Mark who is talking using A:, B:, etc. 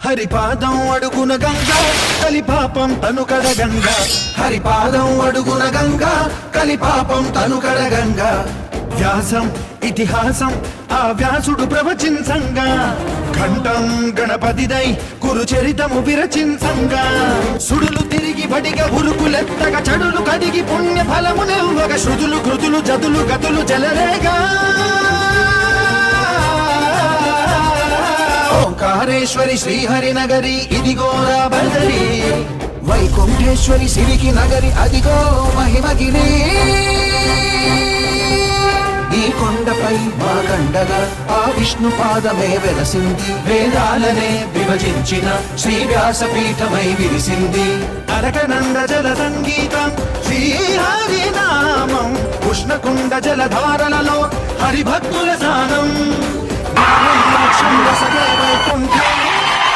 A: హరిపాదం అడుగున గంగా కలిపాపం తనుకడ గంగా హరిపాదం అడుగున గంగా కలిపాపం తనుకడ గంగా వ్యాసం ఇతిహాసం ఆ వ్యాసుడు ప్రవచించంగా ఘంటం గణపతిదై కురుచరితము విరచించంగా సుడులు తిరిగి బడిగా ఉరుకులెత్తగా చెడులు కడిగి పుణ్య ఫలము నివ్వగా శృతులు కృతులు జతులు గతులు జలరేగా ఓంకారేశ్వరి శ్రీహరి నగరి ఇదిగోరా బదరి వైకుంఠేశ్వరి సిరికి నగరి అదిగో మహిమగిరి ఈ కొండపై మా గండగా ఆ విష్ణు పాదమే వెలసింది వేదాలనే విభజించిన శ్రీ వ్యాసపీఠమై విరిసింది అరకనంద జల సంగీతం శ్రీహరి నామం ఉష్ణకుండ జలధారలలో హరిభక్తుల స్నానం వైకుంఠం